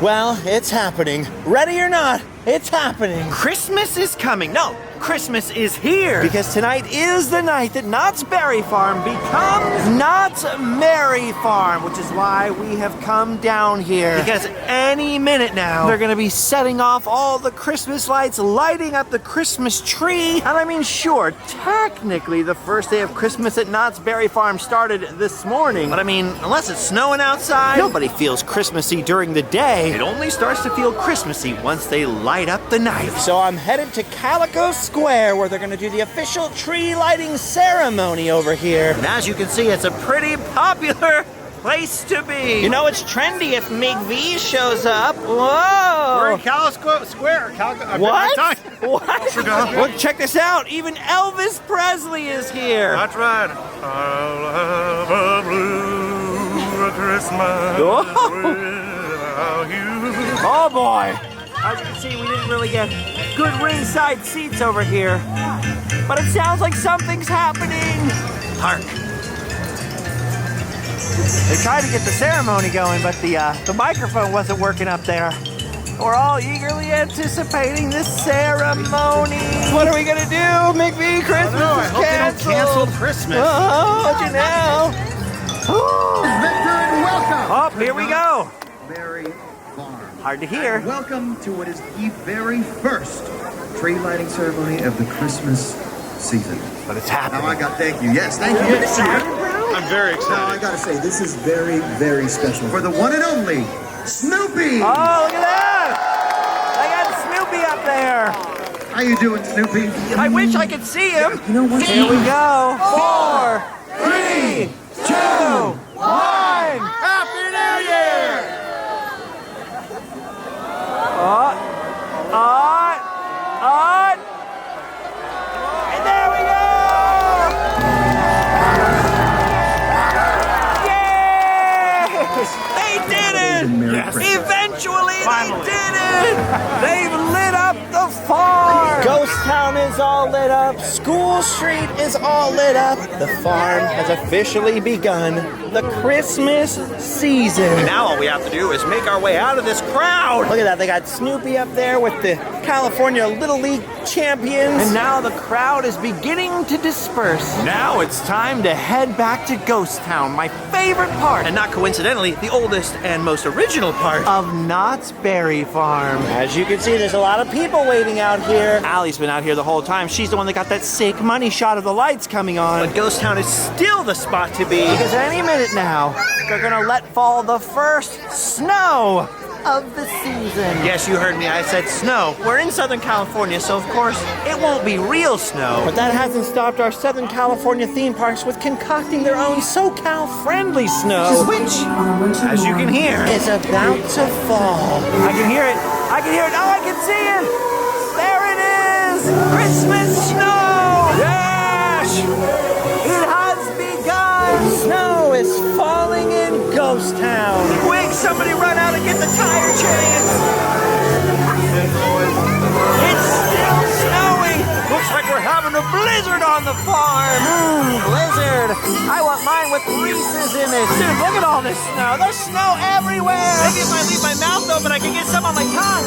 Well, it's happening. Ready or not, it's happening. Christmas is coming. No, Christmas is here. Because tonight is the night that Knott's Berry Farm becomes Knott's Merry Farm, which is why we have come down here. Because any minute now, They're gonna be setting off all the Christmas lights, lighting up the Christmas tree. And I mean, sure, technically the first day of Christmas at Knott's Berry Farm started this morning. but I mean, unless it's snowing outside, Nobody feels Christmassy during the day. it only starts to feel Christmassy once they light up the night. So I'm headed to Calico Square, where they're gonna do the official tree lighting ceremony over here. And as you can see, it's a pretty popular place to be. You know, it's trendy if McV shows up. Whoa! we're in Calico Square. What? What? Well, check this out. Even Elvis Presley is here. That's right. I'll have a blue Christmas Whoa. without you. Oh boy! As you can see, we didn't really get good ringside seats over here, but it sounds like something's happening. Hark. They tried to get the ceremony going, but the microphone wasn't working up there. We're all eagerly anticipating the ceremony. What are we gonna do, McV? Christmas I is hope they don't canceled. cancel Christmas. Oh, what you know? Victor and welcome. Oh, here we go. Berry Farm. Hard to hear. Welcome to what is the very first tree lighting ceremony of the Christmas season. But it's Now happening. thank you. Yes, thank you. I'm very Now I excited. gotta say, this is very, very special for the one and only Snoopy. Oh, look at that! I got Snoopy up there. How you doing, Snoopy? I wish I could see him. You know what? Here we go. 4, 3, 2, 1. Happy New Year! On. And there we go! Yes! They did it! Yes. Eventually Finally. they did it! They've lit up the farm! Ghost Town is all lit up. School Street is all lit up. The farm has officially begun the Christmas season. Now all we have to do is make our way out of this crowd. Look at that, they got Snoopy up there with the California Little League champions. And now the crowd is beginning to disperse. Now it's time to head back to Ghost Town, my favorite part And not coincidentally, the oldest and most original part. of Knott's Berry Farm. As you can see, there's a lot of people waiting out here. Allie's been out here the whole time. She's the one that got that sick money shot of the lights coming on. But Ghost Town is still the spot to be. Because any minute now, they're gonna let fall the first snow of the season. Yes, you heard me. I said snow. We're in Southern California, so of course it won't be real snow. But that hasn't stopped our Southern California theme parks with concocting their own SoCal-friendly snow, which, As you can hear, is about to fall. I can hear it. I can hear it. Oh, I can see it. There it is. Christmas snow. Yes. It has begun. Snow is falling in Ghost Town. quick, somebody run out and get the tire chains. It's still snowing. Looks like we're having a blizzard on the farm. Blizzard. I want mine with Reese's in it. Dude, look at all this snow. There's snow everywhere. Maybe if I leave my mouth open, I can get some on my tongue.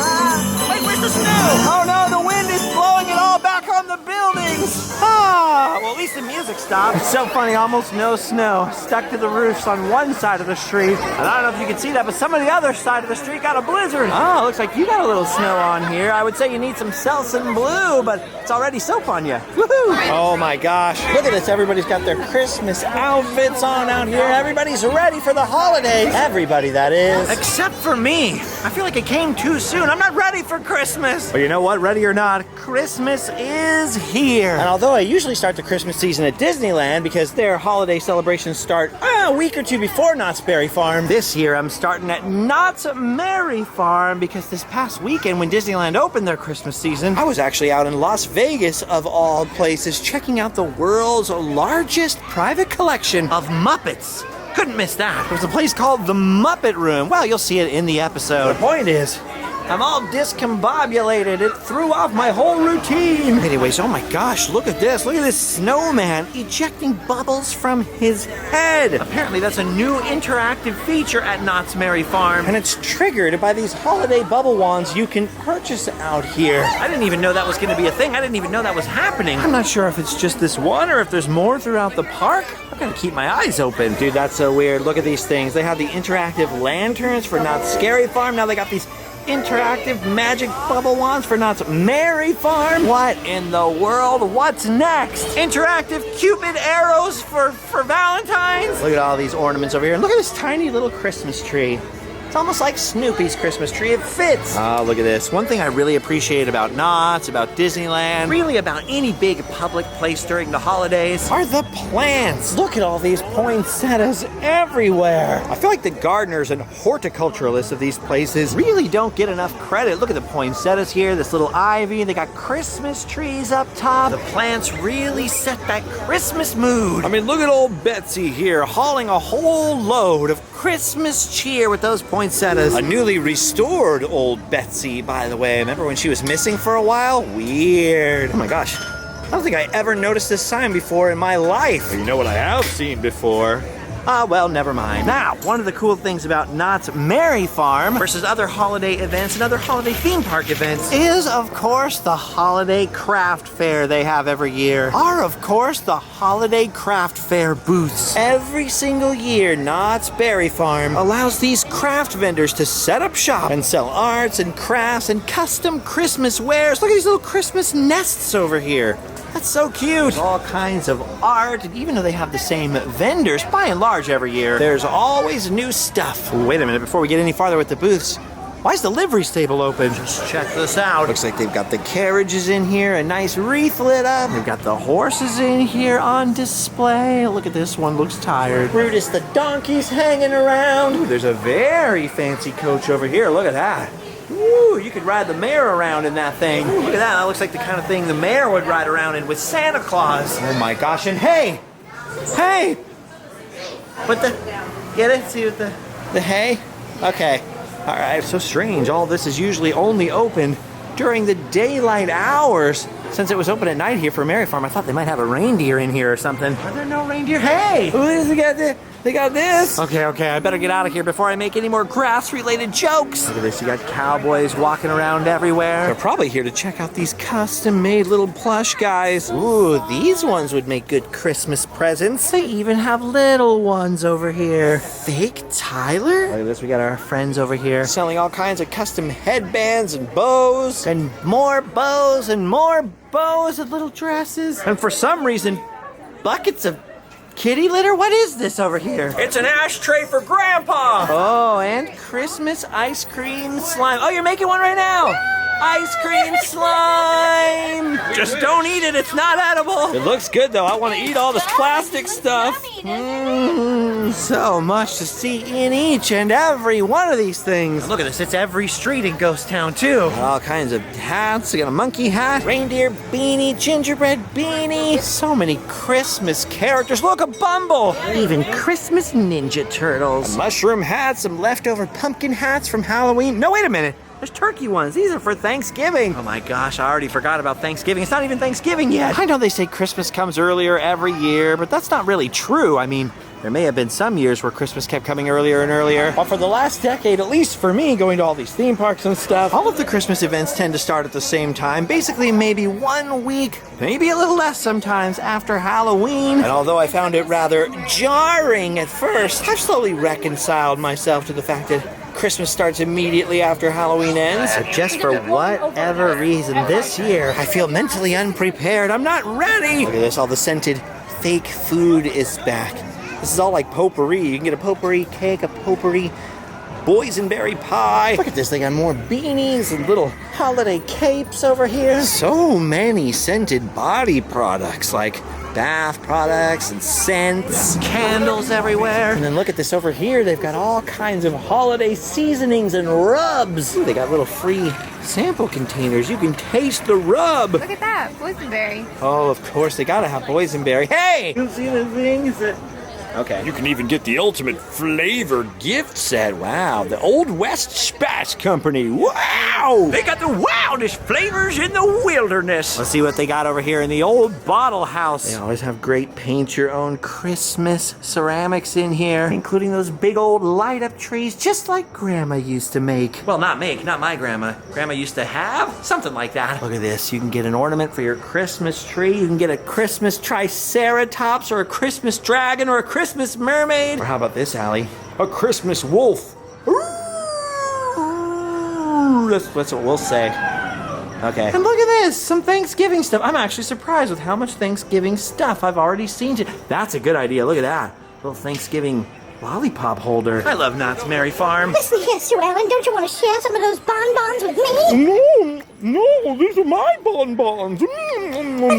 Wait, where's the snow? Oh no, the wind is blowing it all back on the buildings. Ah, well, at least the music stopped. It's so funny, almost no snow stuck to the roofs on one side of the street. And I don't know if you can see that, but some of the other side of the street got a blizzard. Oh, looks like you got a little snow on here. I would say you need some Selsun Blue, but it's already soap on you. Woohoo! Oh my gosh, look at this. Everybody's got their Christmas outfits on out here. Everybody's ready for the holidays. Everybody, that is. Except for me. I feel like it came too soon. I'm not ready for Christmas. But you know what? Ready or not, Christmas is here. And although I usually start the Christmas season at Disneyland because their holiday celebrations start a week or two before Knott's Berry Farm, this year I'm starting at Knott's Merry Farm because this past weekend when Disneyland opened their Christmas season, I was actually out in Las Vegas, of all places, checking out the world's largest private collection of Muppets. Couldn't miss that. There's a place called the Muppet Room. Well, you'll see it in the episode. The point is, I'm all discombobulated. It threw off my whole routine. Anyways, oh my gosh, look at this. Look at this snowman ejecting bubbles from his head. Apparently that's a new interactive feature at Knott's Merry Farm. And it's triggered by these holiday bubble wands you can purchase out here. I didn't even know that was gonna be a thing. I didn't even know that was happening. I'm not sure if it's just this one or if there's more throughout the park. I'm gonna keep my eyes open. Dude, that's so weird. Look at these things. They have the interactive lanterns for Knott's Scary Farm. Now they got these interactive magic bubble wands for Knott's Merry Farm. What in the world? What's next? Interactive Cupid arrows for Valentine's? Look at all these ornaments over here. Look at this tiny little Christmas tree. It's almost like Snoopy's Christmas tree. It fits. Oh, look at this. One thing I really appreciate about Knott's, about Disneyland, really about any big public place during the holidays, are the plants. Look at all these poinsettias everywhere. I feel like the gardeners and horticulturalists of these places really don't get enough credit. Look at the poinsettias here, this little ivy. They got Christmas trees up top. The plants really set that Christmas mood. I mean, look at old Betsy here hauling a whole load of Christmas cheer with those poinsettias. A newly restored old Betsy, by the way. Remember when she was missing for a while? Weird. Oh my gosh. I don't think I ever noticed this sign before in my life. Well, you know what I have seen before? Well, never mind. Now, one of the cool things about Knott's Merry Farm versus other holiday events and other holiday theme park events is, of course, the holiday craft fair they have every year. Are, of course, the holiday craft fair booths. Every single year, Knott's Berry Farm allows these craft vendors to set up shop and sell arts and crafts and custom Christmas wares. Look at these little Christmas nests over here. That's so cute. There's all kinds of art, and even though they have the same vendors, by and large every year, there's always new stuff. Ooh, wait a minute, before we get any farther with the booths, why is the livery stable open? Just check this out. Looks like they've got the carriages in here, a nice wreath lit up. They've got the horses in here on display. Look at this one, looks tired. Brutus the donkey's hanging around. Ooh, there's a very fancy coach over here. Look at that. Ooh, you could ride the mayor around in that thing. Ooh, look at that. That looks like the kind of thing the mayor would ride around in with Santa Claus. Oh my gosh, and hey! Hey! What the? Get it? See what the hay? Okay. All right, so strange. All this is usually only open during the daylight hours. Since it was open at night here for Merry Farm, I thought they might have a reindeer in here or something. Are there no reindeer? Hey! Who is it? They got this. Okay, I better get out of here before I make any more grass-related jokes. Look at this, you got cowboys walking around everywhere. They're probably here to check out these custom-made little plush guys. Ooh, these ones would make good Christmas presents. They even have little ones over here. Fake Tyler? Look at this, we got our friends over here selling all kinds of custom headbands and bows. And more bows and more bows and little dresses. And for some reason, buckets of kitty litter? What is this over here? It's an ashtray for Grandpa! Oh, and Christmas ice cream slime. Oh, you're making one right now! Ice cream slime! Just don't eat it, it's not edible. It looks good though, I want to eat all this plastic stuff. So much to see in each and every one of these things. Look at this, it's every street in Ghost Town too. All kinds of hats, we got a monkey hat, reindeer beanie, gingerbread beanie. So many Christmas characters. Look, a Bumble! Even Christmas Ninja Turtles. A mushroom hat, some leftover pumpkin hats from Halloween. No, wait a minute. There's turkey ones. These are for Thanksgiving. Oh my gosh, I already forgot about Thanksgiving. It's not even Thanksgiving yet. I know they say Christmas comes earlier every year, but that's not really true. I mean, there may have been some years where Christmas kept coming earlier and earlier. But for the last decade, at least for me, going to all these theme parks and stuff, all of the Christmas events tend to start at the same time. Basically, maybe 1 week, maybe a little less sometimes, after Halloween. And although I found it rather jarring at first, I've slowly reconciled myself to the fact that Christmas starts immediately after Halloween ends. But just for whatever reason, this year, I feel mentally unprepared. I'm not ready. Look at this, all the scented fake food is back. This is all like potpourri. You can get a potpourri cake, a potpourri boysenberry pie. Look at this, they got more beanies and little holiday capes over here. So many scented body products, like bath products and scents, candles everywhere. And then look at this over here, they've got all kinds of holiday seasonings and rubs. Ooh, they got little free sample containers. You can taste the rub. Look at that, boysenberry. Oh, of course, they gotta have boysenberry. Hey! You see the things that... Okay. You can even get the ultimate flavor gift set. Wow, the Old West Spatch Company. Wow! Wow! They got the wildest flavors in the wilderness. Let's see what they got over here in the old bottle house. They always have great paint your own Christmas ceramics in here, including those big old light up trees just like Grandma used to make. Well, not my grandma. Grandma used to have something like that. Look at this. You can get an ornament for your Christmas tree. You can get a Christmas triceratops or a Christmas dragon or a Christmas mermaid. Or how about this, Allie? A Christmas wolf. That's what we'll say. Okay. And look at this, some Thanksgiving stuff. I'm actually surprised with how much Thanksgiving stuff I've already seen. That's a good idea. Look at that. Little Thanksgiving lollipop holder. I love Knott's Merry Farm. Listen here, Sue Ellen, don't you want to share some of those bonbons with me? No, these are my bonbons. But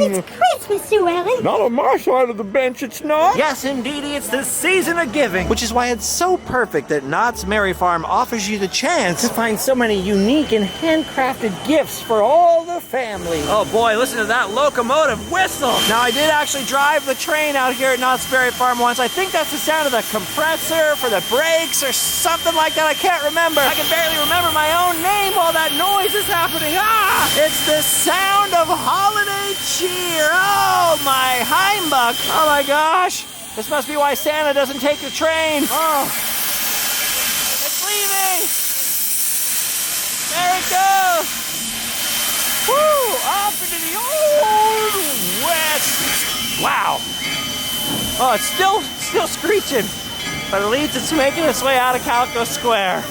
it's Christmas, Sue Ellen. Not on my side of the bench, it's not. Yes, indeedy, it's the season of giving. Which is why it's so perfect that Knott's Merry Farm offers you the chance to find so many unique and handcrafted gifts for all the family. Oh boy, listen to that locomotive whistle. Now, I did actually drive the train out here at Knott's Berry Farm once. I think that's the sound of the compressor for the brakes or something like that. I can't remember. I can barely remember my own name while that noise is happening. It's the sound of holiday cheer. Oh, my Heimbuck. Oh, my gosh. This must be why Santa doesn't take the train. Oh, it's leaving. There it goes. Woo, off into the old west. Wow. Oh, it's still screeching. But at least it's making its way out of Calico Square.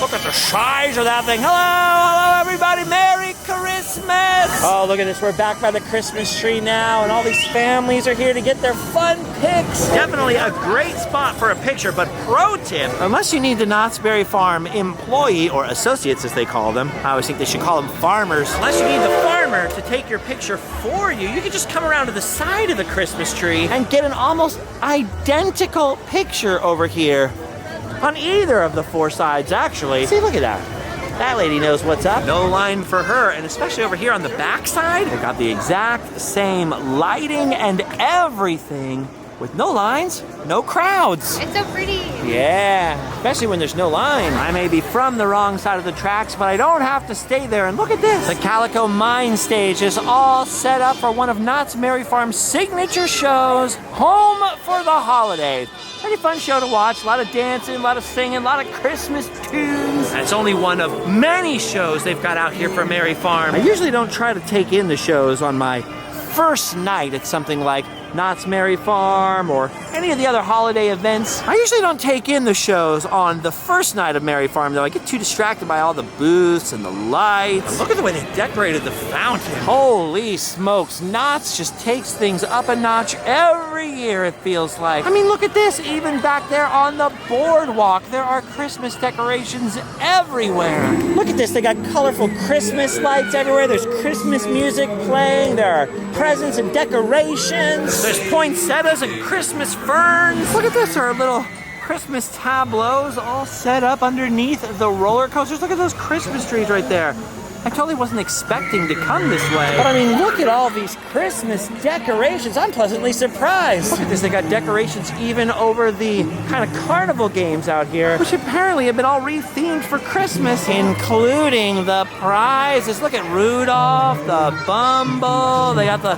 Look at the size of that thing. Hello, everybody. Merry Christmas. Oh, look at this. We're back by the Christmas tree now, and all these families are here to get their fun pics. Definitely a great spot for a picture, but pro tip. Unless you need the Knott's Berry Farm employee, or associates as they call them. I always think they should call them farmers. Unless you need the farmer to take your picture for you, you can just come around to the side of the Christmas tree. And get an almost identical picture over here. On either of the four sides, actually. See, look at that. That lady knows what's up. No line for her, and especially over here on the back side. They got the exact same lighting and everything with no lines, no crowds. It's so pretty. Yeah, especially when there's no line. I may be from the wrong side of the tracks, but I don't have to stay there. And look at this. The Calico Mine Stage is all set up for one of Knott's Merry Farm's signature shows, Home for the Holidays. Pretty fun show to watch. A lot of dancing, a lot of singing, a lot of Christmas tunes. That's only one of many shows they've got out here for Merry Farm. I usually don't try to take in the shows on my first night at something like Knott's Merry Farm or any of the other holiday events. I usually don't take in the shows on the first night of Merry Farm, though. I get too distracted by all the booths and the lights. Look at the way they decorated the fountain. Holy smokes, Knott's just takes things up a notch every year, it feels like. I mean, look at this, even back there on the boardwalk, there are Christmas decorations everywhere. Look at this, they got colorful Christmas lights everywhere, there's Christmas music playing, there are presents and decorations. There's poinsettias and Christmas ferns. Look at this, there are little Christmas tableaus all set up underneath the roller coasters. Look at those Christmas trees right there. I totally wasn't expecting to come this way. But I mean, look at all these Christmas decorations. I'm pleasantly surprised. Look at this, they got decorations even over the kind of carnival games out here, which apparently have been all rethemed for Christmas, including the prizes. Look at Rudolph, the Bumble, they got the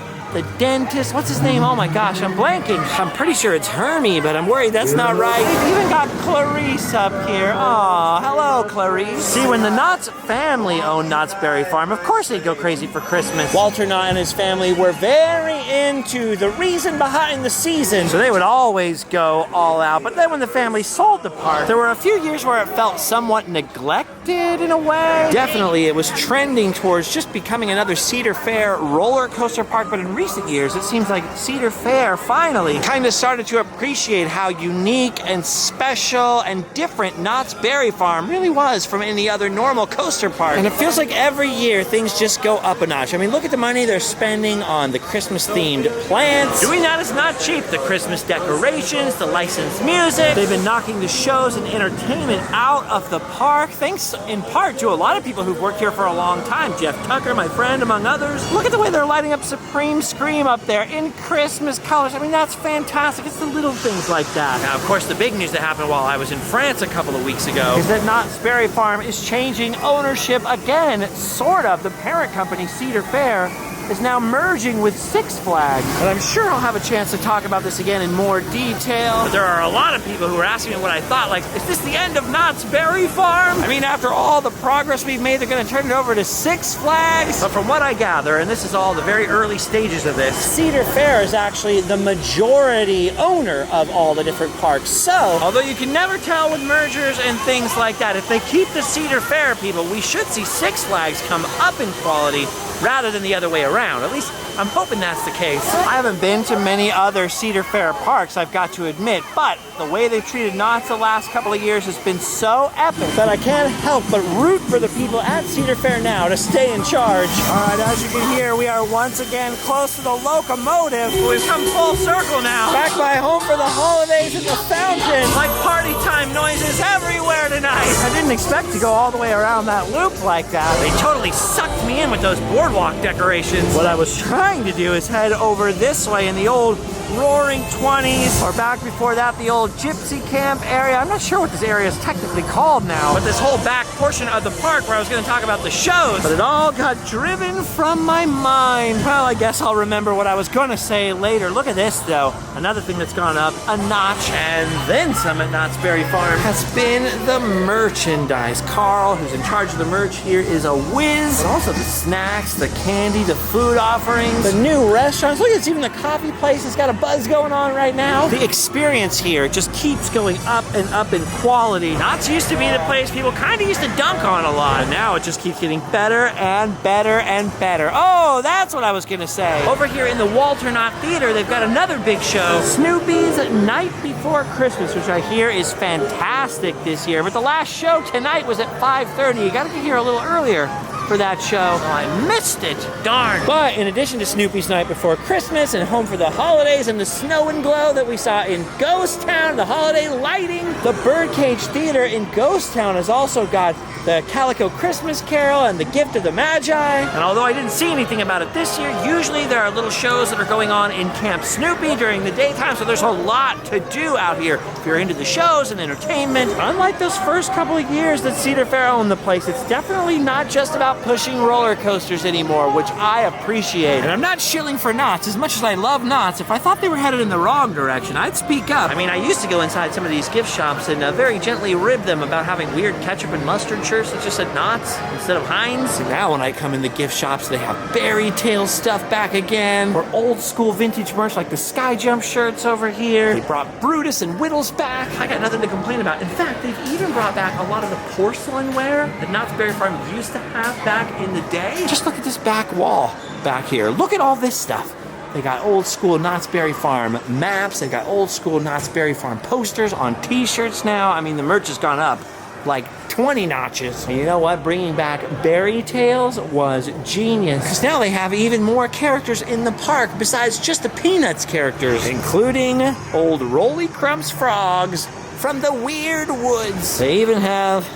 dentist, what's his name? Oh my gosh, I'm blanking. I'm pretty sure it's Hermie, but I'm worried that's not right. They've even got Clarice up here. Aw, hello, Clarice. See, when the Knott's family owned Knott's Berry Farm, of course they'd go crazy for Christmas. Walter Knott and his family were very into the reason behind the season, so they would always go all out. But then when the family sold the park, there were a few years where it felt somewhat neglected in a way. Definitely, it was trending towards just becoming another Cedar Fair roller coaster park, but in recent years, it seems like Cedar Fair finally kind of started to appreciate how unique and special and different Knott's Berry Farm really was from any other normal coaster park. And it feels like every year things just go up a notch. I mean, look at the money they're spending on the Christmas-themed plants. Doing that is not cheap. The Christmas decorations, the licensed music. They've been knocking the shows and entertainment out of the park, thanks in part to a lot of people who've worked here for a long time. Jeff Tucker, my friend, among others. Look at the way they're lighting up Supreme scream up there in Christmas colors. I mean, that's fantastic. It's the little things like that. Now, of course, the big news that happened while I was in France a couple of weeks ago Is that Knott's Berry Farm is changing ownership again, sort of. The parent company, Cedar Fair, is now merging with Six Flags. And I'm sure I'll have a chance to talk about this again in more detail. But there are a lot of people who are asking me what I thought, like, is this the end of Knott's Berry Farm? I mean, after all the progress we've made, they're going to turn it over to Six Flags. But from what I gather, and this is all the very early stages of this, Cedar Fair is actually the majority owner of all the different parks. So, although you can never tell with mergers and things like that, if they keep the Cedar Fair people, we should see Six Flags come up in quality rather than the other way around. At least I'm hoping that's the case. I haven't been to many other Cedar Fair parks, I've got to admit, but the way they've treated Knott's the last couple of years has been so epic that I can't help but root for the people at Cedar Fair now to stay in charge. All right, as you can hear, we are once again close to the locomotive. We've come full circle now. Back by home for the holidays at the fountain. Like party time noises everywhere tonight. I didn't expect to go all the way around that loop like that. They totally sucked me in with those boardwalk decorations. What I was trying to do is head over this way in the old Roaring 20s, or back before that, the old Gypsy Camp area. I'm not sure what this area is technically called now. But this whole back portion of the park where I was going to talk about the shows. But it all got driven from my mind. Well, I guess I'll remember what I was going to say later. Look at this, though. Another thing that's gone up a notch, And then some at Knott's Berry Farm has been the merchandise. Carl, who's in charge of the merch here, is a whiz. But also the snacks, the candy, the food offerings, the new restaurants. Look, it's even the coffee place. It's got a buzz going on right now. The experience here just keeps going up and up in quality. Knott's used to be the place people kind of used to dunk on a lot. And now it just keeps getting better and better and better. Oh, that's what I was gonna say. Over here in the Walter Knott Theater, they've got another big show. Snoopy's Night Before Christmas, which I hear is fantastic this year. But the last show tonight was at 5:30. You gotta get here a little earlier for that show. Oh, I missed it. Darn. But in addition to Snoopy's Night Before Christmas and Home for the Holidays and the snow and glow that we saw in Ghost Town, the holiday lighting, the Birdcage Theater in Ghost Town has also got the Calico Christmas Carol and the Gift of the Magi. And although I didn't see anything about it this year, usually there are little shows that are going on in Camp Snoopy during the daytime, so there's a lot to do out here if you're into the shows and entertainment. Unlike those first couple of years that Cedar Fair owned the place, it's definitely not just about pushing roller coasters anymore, which I appreciate. And I'm not shilling for Knott's. As much as I love Knott's, if I thought they were headed in the wrong direction, I'd speak up. I mean, I used to go inside some of these gift shops and very gently rib them about having weird ketchup and mustard shirts that just said Knott's instead of Heinz. And now when I come in the gift shops, they have fairy tale stuff back again, or old school vintage merch like the Sky Jump shirts over here. They brought Brutus and Whittles back. I got nothing to complain about. In fact, they've even brought back a lot of the porcelain ware that Knott's Berry Farm used to have back in the day. Just look at this back wall back here. Look at all this stuff. They got old school Knott's Berry Farm maps. They got old school Knott's Berry Farm posters on t-shirts now. I mean, the merch has gone up like 20 notches. And you know what? Bringing back Berry Tales was genius. Because now they have even more characters in the park besides just the Peanuts characters, including old Rolly Crumps frogs from the Weird Woods. They even have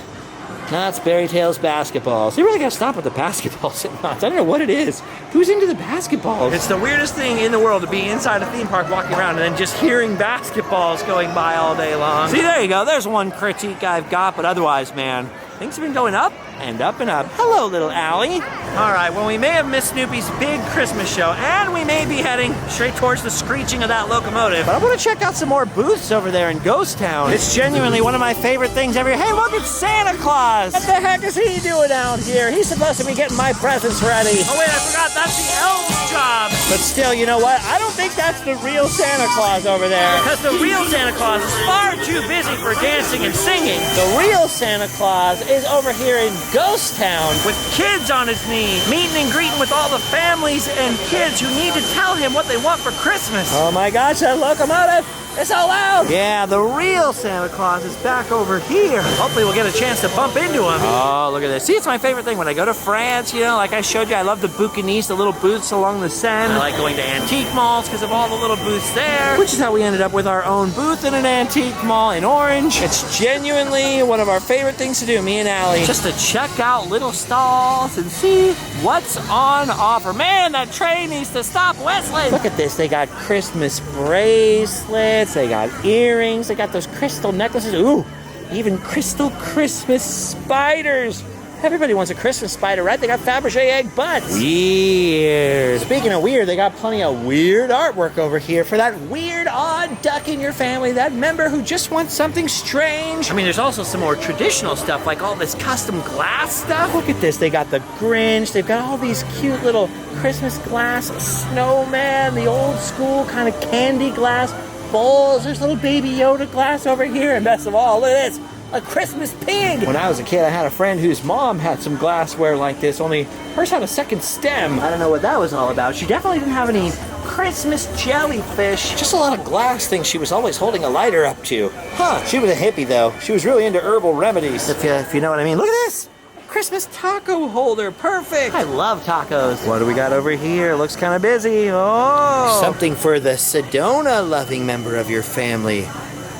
Knott's Berry Tales basketballs. They really gotta stop with the basketballs at Knott's. I don't know what it is. Who's into the basketballs? It's the weirdest thing in the world to be inside a theme park walking around and then just hearing basketballs going by all day long. See, there you go. There's one critique I've got, but otherwise, man, things have been going up and up and up. Hello, little Allie. All right, well, we may have missed Snoopy's big Christmas show, and we may be heading straight towards the screeching of that locomotive. But I want to check out some more booths over there in Ghost Town. It's genuinely one of my favorite things ever. Hey, look, it's Santa Claus. What the heck is he doing out here? He's supposed to be getting my presents ready. Oh, wait, I forgot. That's the elf's job. But still, you know what? I don't think that's the real Santa Claus over there. Because the real Santa Claus is far too busy for dancing and singing. The real Santa Claus is over here in Ghost Town with kids on his knee, meeting and greeting with all the families and kids who need to tell him what they want for Christmas. Oh my gosh, that locomotive! It's so loud! Yeah, the real Santa Claus is back over here. Hopefully we'll get a chance to bump into him. Oh, look at this. See, it's my favorite thing. When I go to France, you know, like I showed you, I love the bouquinistes, the little booths along the Seine. I like going to antique malls because of all the little booths there. Which is how we ended up with our own booth in an antique mall in Orange. It's genuinely one of our favorite things to do, me and Allie. Just to check out little stalls and see what's on offer. Man, that train needs to stop, Wesley. Look at this. They got Christmas bracelets. They got earrings. They got those crystal necklaces. Ooh, even crystal Christmas spiders. Everybody wants a Christmas spider, right? They got Fabergé egg butts. Weird. Speaking of weird, they got plenty of weird artwork over here for that weird, odd duck in your family, that member who just wants something strange. I mean, there's also some more traditional stuff, like all this custom glass stuff. Look at this. They got the Grinch. They've got all these cute little Christmas glass snowman, the old school kind of candy glass bowls. There's little baby Yoda glass over here. And best of all, look at this. A Christmas pig! When I was a kid, I had a friend whose mom had some glassware like this, only hers had a second stem. I don't know what that was all about. She definitely didn't have any Christmas jellyfish. Just a lot of glass things she was always holding a lighter up to. Huh, she was a hippie though. She was really into herbal remedies. If you know what I mean. Look at this! Christmas taco holder, perfect! I love tacos. What do we got over here? Looks kind of busy. Oh! Something for the Sedona-loving member of your family.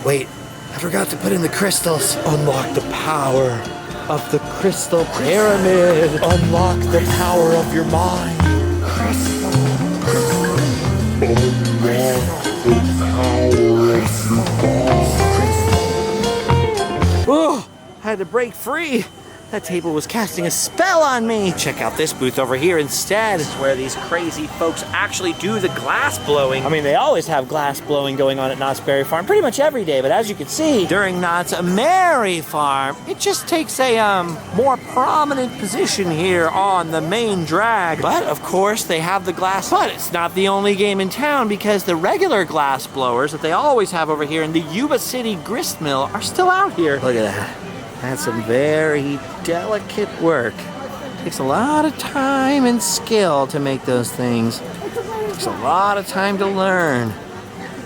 Wait. I forgot to put in the crystals. Unlock the power of the crystal pyramid. Unlock the power of your mind. Crystal. Oh, I had to break free. That table was casting a spell on me. Check out this booth over here instead. This is where these crazy folks actually do the glass blowing. I mean, they always have glass blowing going on at Knott's Berry Farm pretty much every day, but as you can see, during Knott's Merry Farm, it just takes a more prominent position here on the main drag. But of course, they have the glass. But it's not the only game in town because the regular glass blowers that they always have over here in the Yuba City Grist Mill are still out here. Look at that. That's some very delicate work. Takes a lot of time and skill to make those things. Takes a lot of time to learn.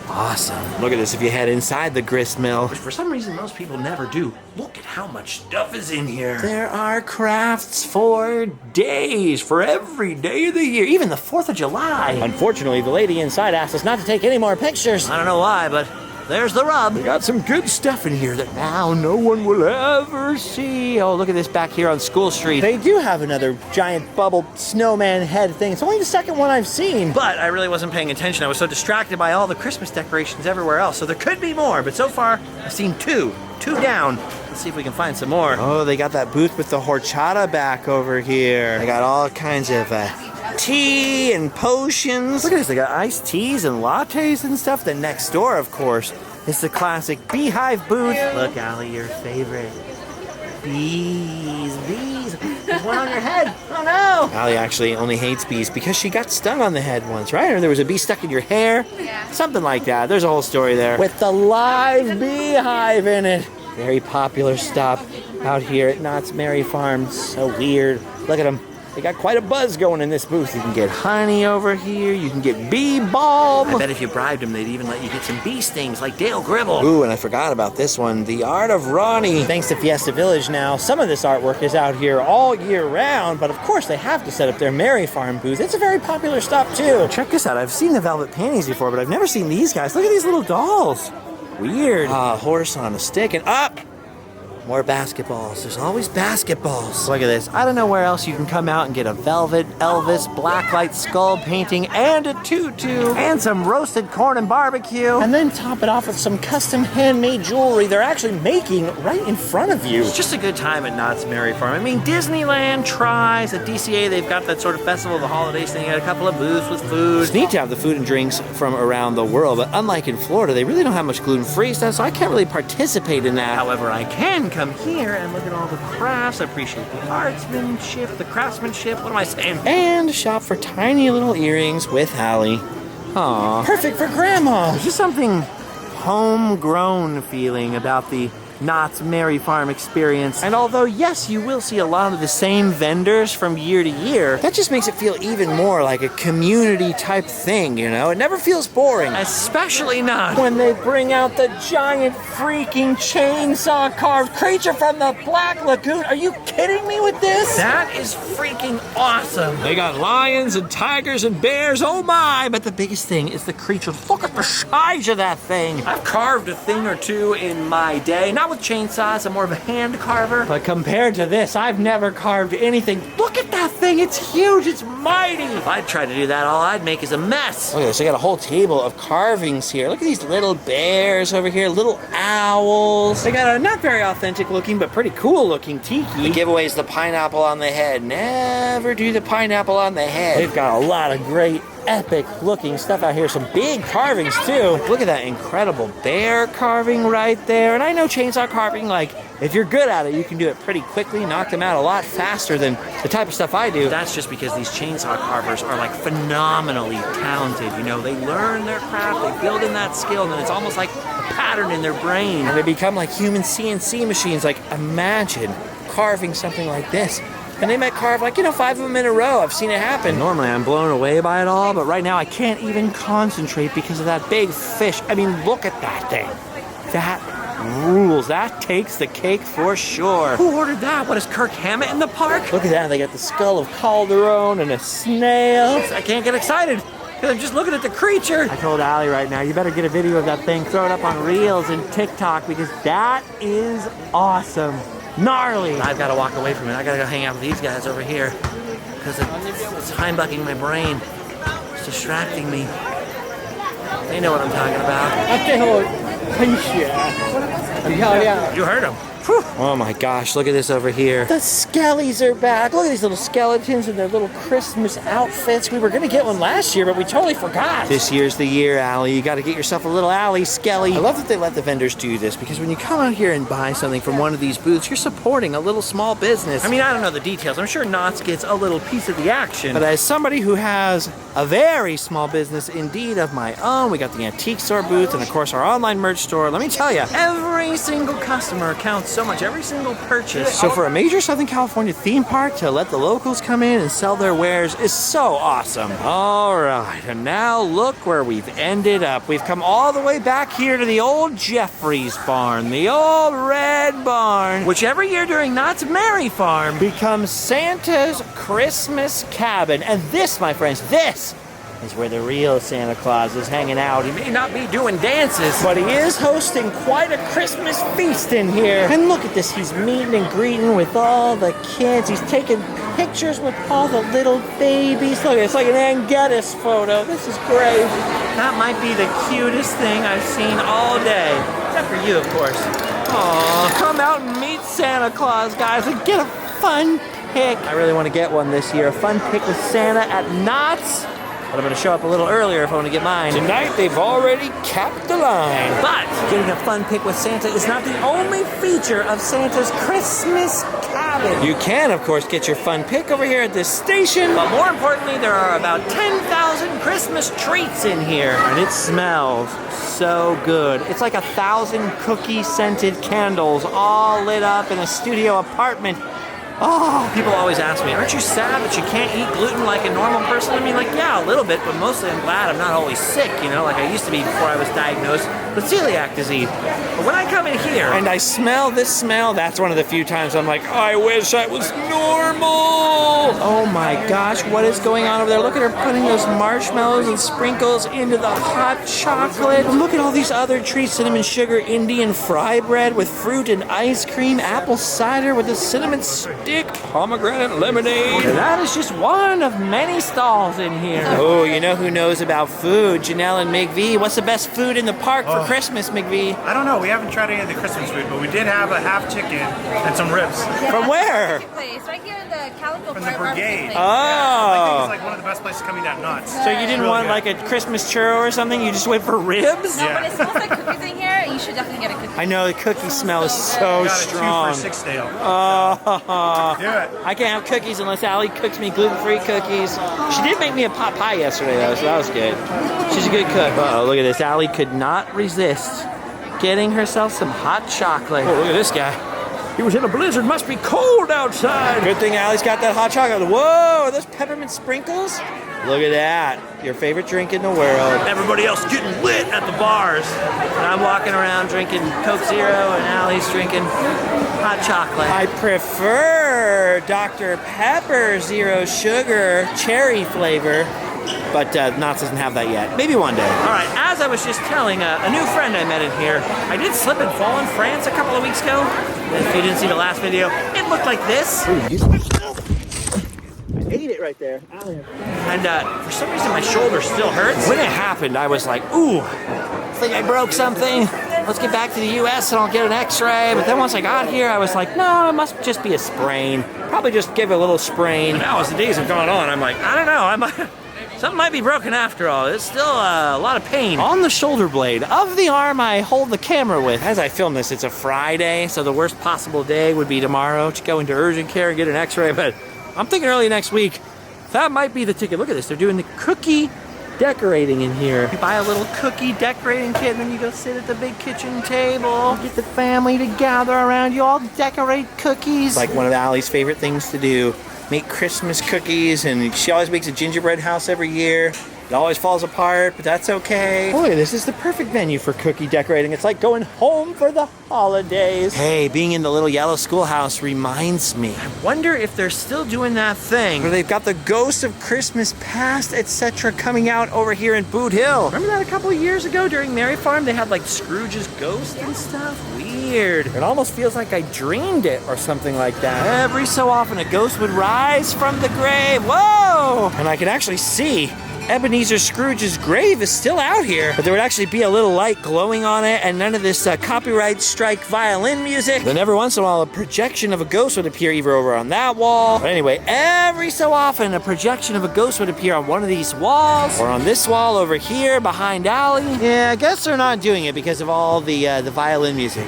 Awesome. Look at this if you head inside the grist mill. Which for some reason most people never do. Look at how much stuff is in here. There are crafts for days, for every day of the year, even the 4th of July. Unfortunately, the lady inside asked us not to take any more pictures. I don't know why, but there's the rub. We got some good stuff in here that now no one will ever see. Oh, look at this back here on School Street. They do have another giant bubble snowman head thing. It's only the second one I've seen. But I really wasn't paying attention. I was so distracted by all the Christmas decorations everywhere else. So there could be more, but so far I've seen two down. Let's see if we can find some more. Oh, they got that booth with the horchata back over here. They got all kinds of tea and potions. Look at this, they got iced teas and lattes and stuff. Then next door, of course, is the classic beehive booth. Look, Allie, your favorite. Bees. There's one on your head. Oh no! Allie actually only hates bees because she got stung on the head once, right? Or there was a bee stuck in your hair. Yeah. Something like that. There's a whole story there. With the live beehive in it. Very popular stop out here at Knott's Merry Farm. So weird. Look at them. They got quite a buzz going in this booth. You can get honey over here. You can get bee balm. I bet if you bribed them, they'd even let you get some bee stings like Dale Gribble. Ooh, and I forgot about this one. The Art of Ronnie. Thanks to Fiesta Village now, some of this artwork is out here all year round, but of course they have to set up their Merry Farm booth. It's a very popular stop too. Check this out. I've seen the velvet panties before, but I've never seen these guys. Look at these little dolls. Weird. Horse on a stick and up. More basketballs. There's always basketballs. Look at this. I don't know where else you can come out and get a velvet Elvis blacklight skull painting and a tutu and some roasted corn and barbecue. And then top it off with some custom handmade jewelry they're actually making right in front of you. It's just a good time at Knott's Merry Farm. I mean, Disneyland tries. At DCA, they've got that sort of festival of the holidays thing. They got a couple of booths with food. It's neat to have the food and drinks from around the world, but unlike in Florida, they really don't have much gluten-free stuff, so I can't really participate in that. However, I can come here and look at all the crafts. I appreciate the artsmanship, the craftsmanship. What am I saying? And shop for tiny little earrings with Allie. Aw. Perfect for Grandma. There's just something homegrown feeling about the Knott's Merry Farm experience. And although, yes, you will see a lot of the same vendors from year to year, that just makes it feel even more like a community type thing, you know? It never feels boring. Especially not when they bring out the giant freaking chainsaw carved creature from the Black Lagoon. Are you kidding me with this? That is freaking awesome. They got lions and tigers and bears, oh my! But the biggest thing is the creature. Look at the size of that thing. I've carved a thing or two in my day. Not out with chainsaws. I'm more of a hand carver. But compared to this, I've never carved anything. Look at that thing. It's huge. It's mighty. If I tried to do that, all I'd make is a mess. Look at this. I got a whole table of carvings here. Look at these little bears over here, little owls. They got a not very authentic looking, but pretty cool looking tiki. The giveaway is the pineapple on the head. Never do the pineapple on the head. They've got a lot of great epic looking stuff out here. Some big carvings too. Look at that incredible bear carving right there. And I know chainsaw carving, like, if you're good at it, you can do it pretty quickly, knock them out a lot faster than the type of stuff I do. That's just because these chainsaw carvers are like phenomenally talented. You know, they learn their craft, they build in that skill, and then it's almost like a pattern in their brain. And they become like human CNC machines. Like, imagine carving something like this. And they might carve, like, 5 of them in a row. I've seen it happen. Normally I'm blown away by it all, but right now I can't even concentrate because of that big fish. I mean, look at that thing. That rules. That takes the cake for sure. Who ordered that? What, is Kirk Hammett in the park? Look at that. They got the skull of Calderon and a snail. I can't get excited because I'm just looking at the creature. I told Allie right now, you better get a video of that thing, throw it up on Reels and TikTok because that is awesome. Gnarly. I've got to walk away from it. I got to go hang out with these guys over here because it's humbugging my brain. It's distracting me. They know what I'm talking about. You heard him. Whew. Oh my gosh, look at this over here. The skellies are back. Look at these little skeletons in their little Christmas outfits. We were going to get one last year, but we totally forgot. This year's the year, Allie. You got to get yourself a little Allie skelly. I love that they let the vendors do this because when you come out here and buy something from one of these booths, you're supporting a little small business. I mean, I don't know the details. I'm sure Knott's gets a little piece of the action. But as somebody who has a very small business indeed of my own, we got the antique store booth and of course our online merch store. Let me tell you, every single customer counts so much, every single purchase. So for a major Southern California theme park to let the locals come in and sell their wares is so awesome. All right, and now look where we've ended up. We've come all the way back here to the old Jeffrey's barn, the old red barn, which every year during Knott's Merry Farm becomes Santa's Christmas cabin. And this, my friends, this is where the real Santa Claus is hanging out. He may not be doing dances, but he is hosting quite a Christmas feast in here. And look at this, he's meeting and greeting with all the kids. He's taking pictures with all the little babies. Look, it's like an Anguettas photo. This is great. That might be the cutest thing I've seen all day. Except for you, of course. Aw, come out and meet Santa Claus, guys, and get a fun pic. I really want to get one this year. A fun pic with Santa at Knott's. But I'm going to show up a little earlier if I want to get mine. Tonight, they've already capped the line. But getting a fun pic with Santa is not the only feature of Santa's Christmas cabin. You can, of course, get your fun pic over here at this station. But more importantly, there are about 10,000 Christmas treats in here. And it smells so good. It's like 1,000 cookie-scented candles all lit up in a studio apartment. Oh, people always ask me, aren't you sad that you can't eat gluten like a normal person? I mean, like, yeah, a little bit, but mostly I'm glad I'm not always sick, like I used to be before I was diagnosed with celiac disease. But when I come in here and I smell this smell, that's one of the few times I'm like, I wish I was normal. Oh my gosh, what is going on over there? Look at her putting those marshmallows and sprinkles into the hot chocolate. And look at all these other treats, cinnamon sugar, Indian fry bread with fruit and ice cream, apple cider with a cinnamon stick, pomegranate lemonade. And that is just one of many stalls in here. Oh, you know who knows about food? Janelle and McV. What's the best food in the park for Christmas, McV? I don't know. We haven't tried any of the Christmas food, but we did have a half chicken and some ribs. From where? Place right here in the Calico From the Brigade. Oh. I think it's like one of the best places coming down Knott's. So you didn't want like a Christmas churro or something? You just went for ribs? No, but it smells like cookies in here. You should definitely get a cookie. I know the cookie smell is so Got strong. a 2 for $6 deal. Oh, Do it. I can't have cookies unless Allie cooks me gluten-free cookies. She did make me a pot pie yesterday though, so that was good. She's a good cook. Uh-oh, look at this. Allie could not resist getting herself some hot chocolate. Oh, look at this guy. He was in a blizzard. Must be cold outside. Good thing Allie's got that hot chocolate. Whoa, are those peppermint sprinkles? Look at that. Your favorite drink in the world. Everybody else getting lit at the bars. And I'm walking around drinking Coke Zero and Allie's drinking hot chocolate. I prefer Dr. Pepper Zero Sugar cherry flavor. but Knott's doesn't have that yet. Maybe one day. All right, as I was just telling a new friend I met in here, I did slip and fall in France a couple of weeks ago. If you didn't see the last video, it looked like this. I ate it right there. And for some reason, my shoulder still hurts. When it happened, I was like, ooh, I think I broke something. Let's get back to the US and I'll get an x-ray. But then once I got here, I was like, no, it must just be a sprain. Probably just give it a little sprain. But now as the days have gone on, I'm like, I don't know, something might be broken after all. It's still a lot of pain. On the shoulder blade of the arm I hold the camera with. As I film this, it's a Friday, so the worst possible day would be tomorrow to go into urgent care and get an x-ray, but I'm thinking early next week, that might be the ticket. Look at this, they're doing the cookie decorating in here. You buy a little cookie decorating kit and then you go sit at the big kitchen table. Get the family to gather around you, all decorate cookies. Like one of Allie's favorite things to do. Make Christmas cookies, and she always makes a gingerbread house every year. It always falls apart, but that's okay. Boy, this is the perfect venue for cookie decorating. It's like going home for the holidays. Hey, being in the little yellow schoolhouse reminds me. I wonder if they're still doing that thing where they've got the ghost of Christmas past, etc. coming out over here in Boot Hill. Remember that a couple of years ago during Merry Farm? They had like Scrooge's ghost and stuff? Weird. It almost feels like I dreamed it or something like that. Every so often a ghost would rise from the grave. Whoa! And I can actually see Ebenezer Scrooge's grave is still out here, but there would actually be a little light glowing on it and none of this copyright strike violin music. Then every once in a while, a projection of a ghost would appear either over on that wall. But anyway, every so often, a projection of a ghost would appear on one of these walls or on this wall over here behind Allie. Yeah, I guess they're not doing it because of all the violin music.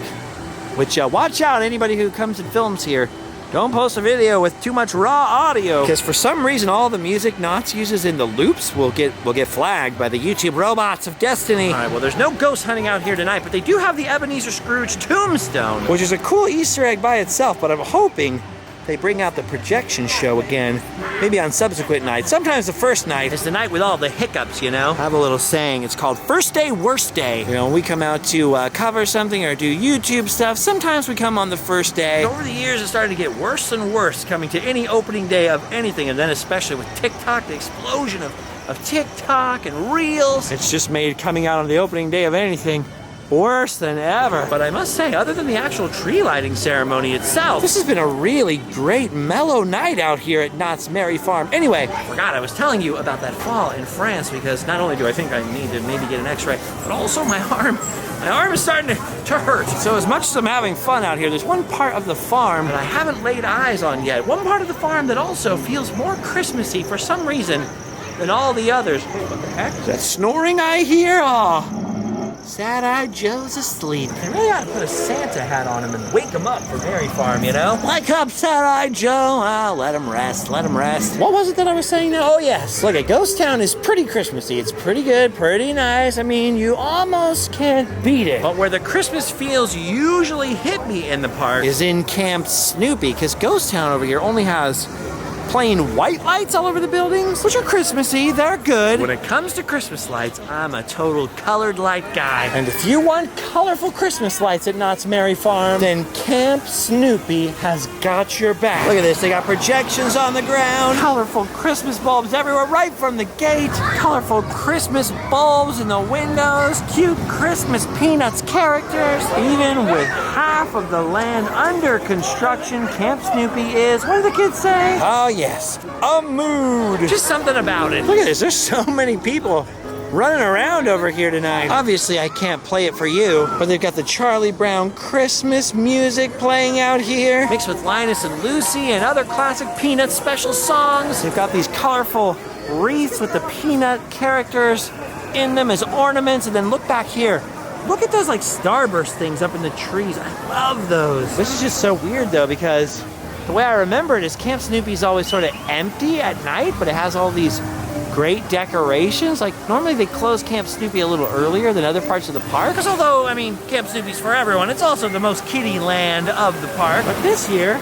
Which, watch out, anybody who comes and films here. Don't post a video with too much raw audio, because for some reason all the music Knott uses in the loops will get flagged by the YouTube robots of destiny. All right, well, there's no ghost hunting out here tonight, but they do have the Ebenezer Scrooge tombstone, which is a cool Easter egg by itself, but I'm hoping they bring out the projection show again, maybe on subsequent nights. Sometimes the first night is the night with all the hiccups, you know? I have a little saying, it's called first day, worst day. You know, when we come out to cover something or do YouTube stuff, sometimes we come on the first day. Over the years, it started to get worse and worse coming to any opening day of anything, and then especially with TikTok, the explosion of TikTok and Reels. It's just made coming out on the opening day of anything worse than ever. But I must say, other than the actual tree lighting ceremony itself, this has been a really great mellow night out here at Knott's Merry Farm. Anyway, I forgot I was telling you about that fall in France, because not only do I think I need to maybe get an x-ray, but also my arm is starting to hurt. So as much as I'm having fun out here, there's one part of the farm that I haven't laid eyes on yet. One part of the farm that also feels more Christmassy for some reason than all the others. Wait, what the heck? Is that snoring I hear? Oh. Sad-eyed Joe's asleep. I really ought to put a Santa hat on him and wake him up for Merry Farm, you know? Wake up, Sad-eyed Joe. Oh, let him rest, let him rest. What was it that I was saying now? Oh, yes. Look, Ghost Town is pretty Christmassy. It's pretty good, pretty nice. I mean, you almost can't beat it. But where the Christmas feels usually hit me in the park is in Camp Snoopy, because Ghost Town over here only has plain white lights all over the buildings, which are Christmassy, they're good. When it comes to Christmas lights, I'm a total colored light guy. And if you want colorful Christmas lights at Knott's Merry Farm, then Camp Snoopy has got your back. Look at this, they got projections on the ground, colorful Christmas bulbs everywhere right from the gate, colorful Christmas bulbs in the windows, cute Christmas Peanuts characters. Even with half of the land under construction, Camp Snoopy is, what do the kids say? Oh yes, a mood. Just something about it. Look at this, there's so many people running around over here tonight. Obviously, I can't play it for you, but they've got the Charlie Brown Christmas music playing out here, mixed with Linus and Lucy and other classic Peanuts special songs. They've got these colorful wreaths with the Peanut characters in them as ornaments, and then look back here. Look at those like starburst things up in the trees. I love those. This is just so weird though, because the way I remember it is Camp Snoopy's always sort of empty at night, but it has all these great decorations. Like normally they close Camp Snoopy a little earlier than other parts of the park. Because although, I mean, Camp Snoopy's for everyone, it's also the most kiddie land of the park. But this year,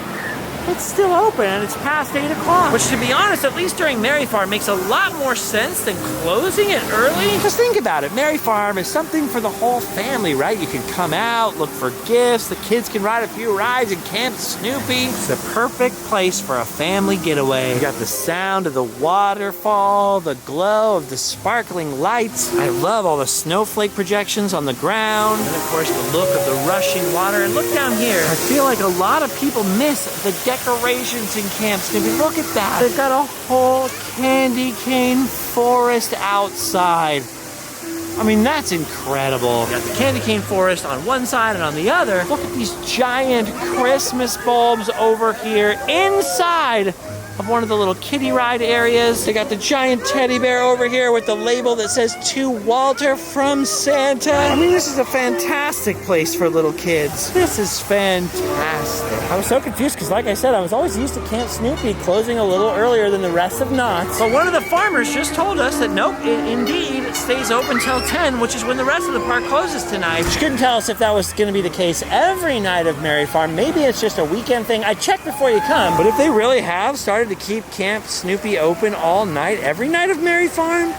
it's still open and it's past 8 o'clock. Which, to be honest, at least during Merry Farm, makes a lot more sense than closing it early. Just think about it. Merry Farm is something for the whole family, right? You can come out, look for gifts, the kids can ride a few rides and camp Snoopy. It's the perfect place for a family getaway. You got the sound of the waterfall, the glow of the sparkling lights. I love all the snowflake projections on the ground. And of course, the look of the rushing water. And look down here. I feel like a lot of people miss the decorations in Camp Snoopy. Look at that. They've got a whole candy cane forest outside. I mean, that's incredible. You got the candy cane forest on one side, and on the other, look at these giant Christmas bulbs over here inside of one of the little kiddie ride areas. They got the giant teddy bear over here with the label that says, "To Walter from Santa." I mean, this is a fantastic place for little kids. This is fantastic. I was so confused because, like I said, I was always used to Camp Snoopy closing a little earlier than the rest of Knott. But one of the farmers just told us that nope, it indeed stays open till 10, which is when the rest of the park closes tonight. She couldn't tell us if that was going to be the case every night of Merry Farm. Maybe it's just a weekend thing. I checked before you come. But if they really have started to keep Camp Snoopy open all night, every night of Merry Farm,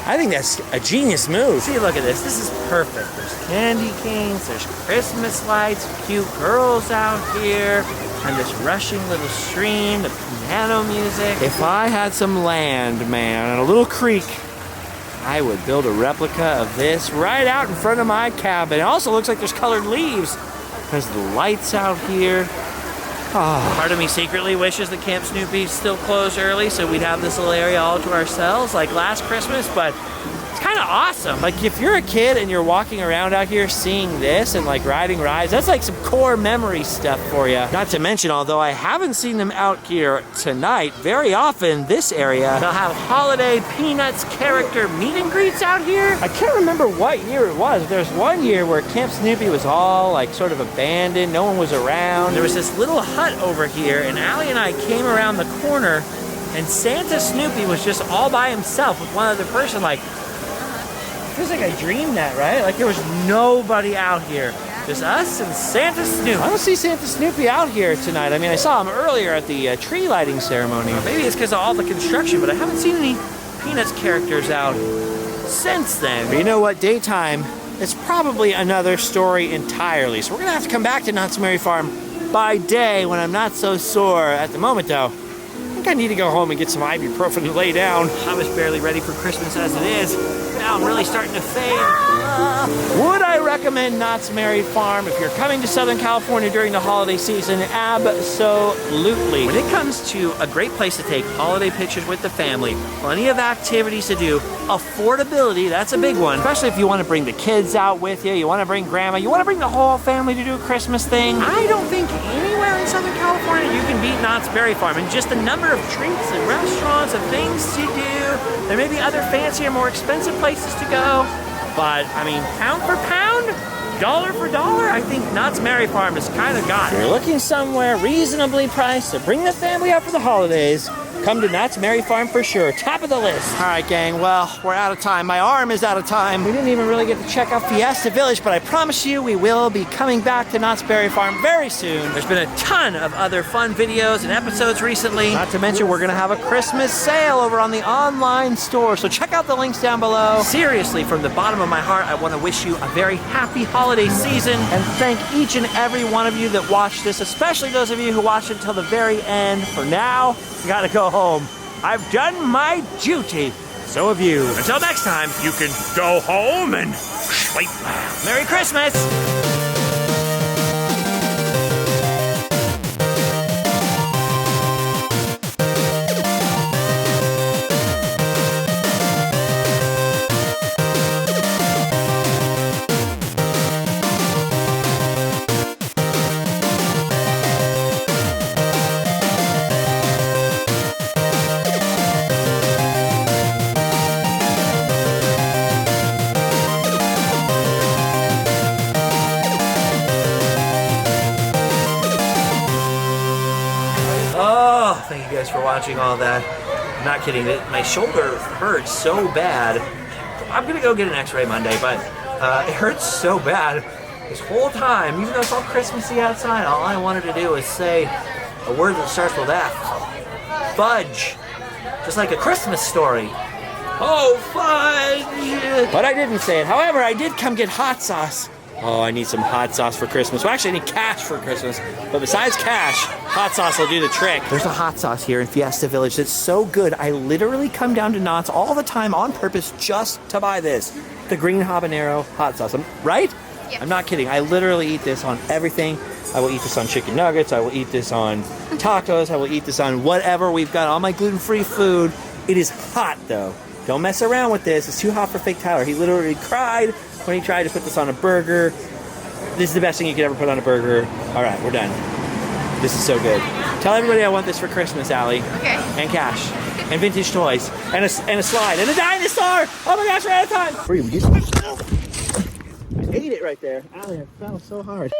I think that's a genius move. See, look at this. This is perfect. There's candy canes, there's Christmas lights, cute girls out here, and this rushing little stream, the piano music. If I had some land, man, and a little creek, I would build a replica of this right out in front of my cabin. It also looks like there's colored leaves. There's the lights out here. Oh. Part of me secretly wishes that Camp Snoopy still closed early so we'd have this little area all to ourselves like last Christmas, but it's kind of awesome. Like, if you're a kid and you're walking around out here seeing this and like riding rides, that's like some core memory stuff for you. Not to mention, although I haven't seen them out here tonight, very often this area, they'll have holiday Peanuts character meet and greets out here. I can't remember what year it was. There's one year where Camp Snoopy was all like sort of abandoned, no one was around. There was this little hut over here, and Allie and I came around the corner and Santa Snoopy was just all by himself with one other person. Like, feels like I dreamed that, right? Like there was nobody out here. Just us and Santa Snoopy. I don't see Santa Snoopy out here tonight. I mean, I saw him earlier at the tree lighting ceremony. Maybe it's because of all the construction, but I haven't seen any Peanuts characters out since then. But you know what? Daytime, it's probably another story entirely. So we're gonna have to come back to Knott's Merry Farm by day when I'm not so sore. At the moment, though, I think I need to go home and get some ibuprofen and lay down. I was barely ready for Christmas as it is. Now I'm really starting to fade. Would I recommend Knott's Merry Farm if you're coming to Southern California during the holiday season? Absolutely. When it comes to a great place to take holiday pictures with the family, plenty of activities to do, affordability, that's a big one. Especially if you want to bring the kids out with you, you want to bring grandma, you want to bring the whole family to do a Christmas thing. I don't think anywhere in Southern California you can beat Knott's Berry Farm. And just the number of treats and restaurants and things to do. There may be other fancier, more expensive places to go. But, I mean, pound for pound, dollar for dollar, I think Knott's Merry Farm has kind of got it. If you're looking somewhere reasonably priced to bring the family out for the holidays, come to Knott's Merry Farm for sure. Top of the list. All right, gang. Well, we're out of time. My arm is out of time. We didn't even really get to check out Fiesta Village, but I promise you we will be coming back to Knott's Berry Farm very soon. There's been a ton of other fun videos and episodes recently. Not to mention, we're going to have a Christmas sale over on the online store, so check out the links down below. Seriously, from the bottom of my heart, I want to wish you a very happy holiday season and thank each and every one of you that watched this, especially those of you who watched it until the very end. For now, I gotta go home. I've done my duty. So have you. Until next time, you can go home and sleep well. Merry Christmas! Thank you guys for watching all that. I'm not kidding, my shoulder hurts so bad. I'm gonna go get an x-ray Monday, but it hurts so bad this whole time. Even though it's all Christmassy outside, all I wanted to do was say A word that starts with F. Fudge. Just like a Christmas story. Oh, fudge! But I didn't say it. However, I did come get hot sauce. Oh, I need some hot sauce for Christmas. Well, actually, I need cash for Christmas. But besides cash, hot sauce will do the trick. There's a hot sauce here in Fiesta Village that's so good. I literally come down to Knott's all the time on purpose just to buy this. The green habanero hot sauce. Right? Yes. I'm not kidding. I literally eat this on everything. I will eat this on chicken nuggets. I will eat this on tacos. I will eat this on whatever we've got. All my gluten-free food. It is hot, though. Don't mess around with this. It's too hot for fake Tyler. He literally cried when he tried to put this on a burger. This is the best thing you could ever put on a burger. All right, we're done. This is so good. Tell everybody I want this for Christmas, Allie. Okay. And cash. And vintage toys. And a slide. And a dinosaur! Oh my gosh, we're out of time! Free, we I ate it right there. Allie, I fell so hard.